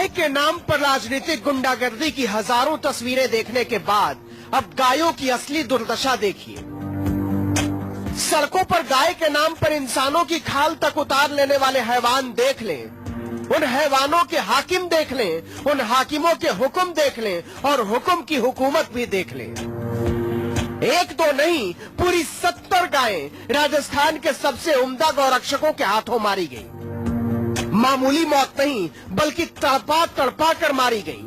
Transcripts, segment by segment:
के नाम पर राजनीतिक गुंडागर्दी की हजारों तस्वीरें देखने के बाद अब गायों की असली दुर्दशा देखिए। सड़कों पर गाय के नाम पर इंसानों की खाल तक उतार लेने वाले हैवान देख लें, उन हैवानों के हाकिम देख लें, उन हाकिमों के हुक्म देख लें और हुक्म की हुकूमत भी देख लें। एक दो नहीं, पूरी 70 गायें राजस्थान के सबसे उम्दा गौरक्षकों के हाथों मारी गई। मामूली मौत नहीं, बल्कि तड़पा तड़पा कर मारी गई।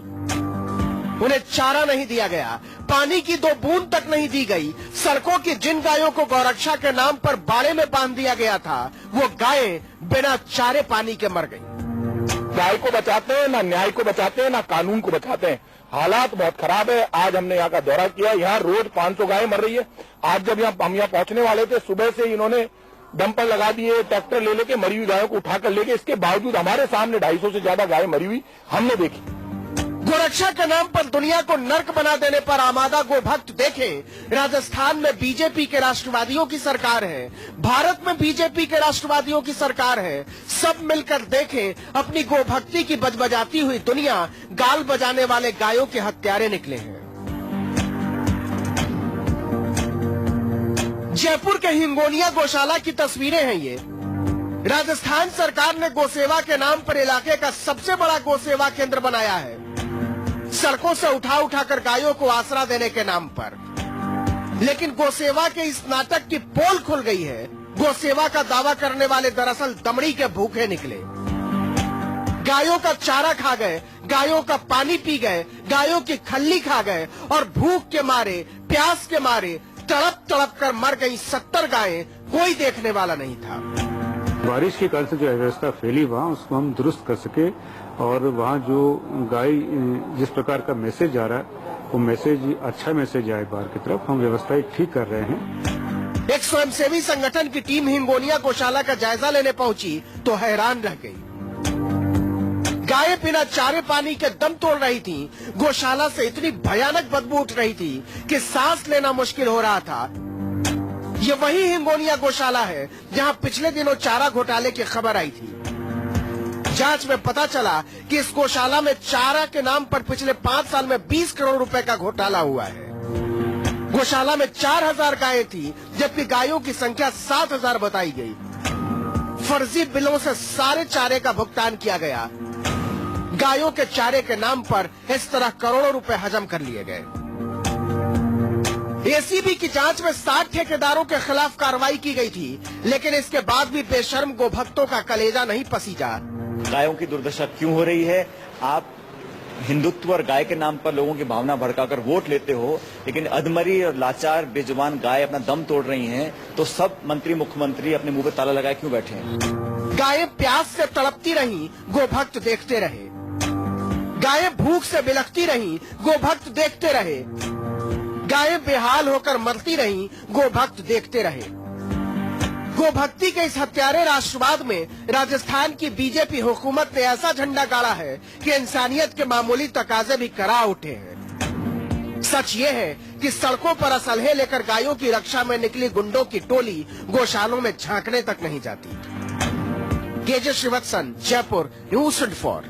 उन्हें चारा नहीं दिया गया, पानी की 2 बूंद तक नहीं दी गई। सड़कों की जिन गायों को गौरक्षा के नाम पर बाड़े में बांध दिया गया था, वो गायें बिना चारे पानी के मर गई। गाय को बचाते हैं, ना न्याय को बचाते हैं, ना कानून को बचाते हैं। हालात बहुत खराब है। आज हमने यहाँ का दौरा किया, यहाँ रोज 500 गायें मर रही है। आज जब हम यहाँ पहुंचने वाले थे, सुबह से इन्होंने डंपर लगा दिए, ट्रैक्टर ले लेके मरी हुई गायों को उठाकर लेके, इसके बावजूद हमारे सामने 250 से ज्यादा गायें मरी हुई हमने देखी। गोरक्षा के नाम पर दुनिया को नर्क बना देने पर आमादा गोभक्त देखें। राजस्थान में बीजेपी के राष्ट्रवादियों की सरकार है, भारत में बीजेपी के राष्ट्रवादियों की सरकार है। सब मिलकर देखें, अपनी गोभक्ति की बजबजाती हुई दुनिया गाल बजाने वाले गायों के हत्यारे निकले हैं। जयपुर के हिंगोनिया गौशाला की तस्वीरें हैं ये। राजस्थान सरकार ने गोसेवा के नाम पर इलाके का सबसे बड़ा गोसेवा केंद्र बनाया है। सड़कों से उठा उठाकर गायों को आसरा देने के नाम पर। लेकिन गोसेवा के इस नाटक की पोल खुल गई है। गोसेवा का दावा करने वाले दरअसल दमड़ी के भूखे निकले। गायों का चारा खा गए, गायों का पानी पी गए, गायों की खल्ली खा गए और भूख के मारे, प्यास के मारे तड़प तड़प कर मर गई 70 गायें। कोई देखने वाला नहीं था। बारिश के कारण से जो अव्यवस्था फैली वहाँ उसको हम दुरुस्त कर सके और वहाँ जो गाय जिस प्रकार का मैसेज आ रहा है वो मैसेज अच्छा मैसेज आए बाहर की तरफ, हम व्यवस्थाएं ठीक कर रहे हैं। एक स्वयंसेवी संगठन की टीम हिंगोनिया गौशाला का जायजा लेने पहुंची तो हैरान रह गई। गायें बिना चारे पानी के दम तोड़ रही थीं। गौशाला से इतनी भयानक बदबू उठ रही थी कि सांस लेना मुश्किल हो रहा था। ये वही हिंगोनिया गौशाला है जहां पिछले दिनों चारा घोटाले की खबर आई थी। जांच में पता चला कि इस गौशाला में चारा के नाम पर पिछले 5 साल में 20 करोड़ रुपए का घोटाला हुआ है। गौशाला में 4000 गायें थी, जबकि गायों की संख्या 7000 बताई गई। फर्जी बिलों से सारे चारे का भुगतान किया गया। गायों के चारे के नाम पर इस तरह करोड़ों रुपए हजम कर लिए गए। एसीबी की जांच में 60 ठेकेदारों के खिलाफ कार्रवाई की गई थी, लेकिन इसके बाद भी बेशर्म गोभक्तों का कलेजा नहीं पसीजा। गायों की दुर्दशा क्यों हो रही है? आप हिंदुत्व और गाय के नाम पर लोगों की भावना भड़काकर वोट लेते हो, लेकिन अधमरी और लाचार बेजुबान गाय अपना दम तोड़ रही हैं, तो सब मंत्री मुख्यमंत्री अपने मुंह पे ताला लगाए क्यों बैठे हैं? गायें प्यास से तड़पती रहीं, गोभक्त देखते रहे। गायें भूख से बिलखती रहीं, गोभक्त देखते रहे। गायें बेहाल होकर मरती रहीं, गोभक्त देखते रहे। गोभक्ति के इस हत्यारे राष्ट्रवाद में राजस्थान की बीजेपी हुकूमत ने ऐसा झंडा गाड़ा है कि इंसानियत के मामूली तकाजे भी करा उठे हैं। सच ये है कि सड़कों पर असलहे लेकर गायों की रक्षा में निकली गुंडों की टोली गौशालों में झांकने तक नहीं जाती। K J Srivatsan, Jaipur, news 24।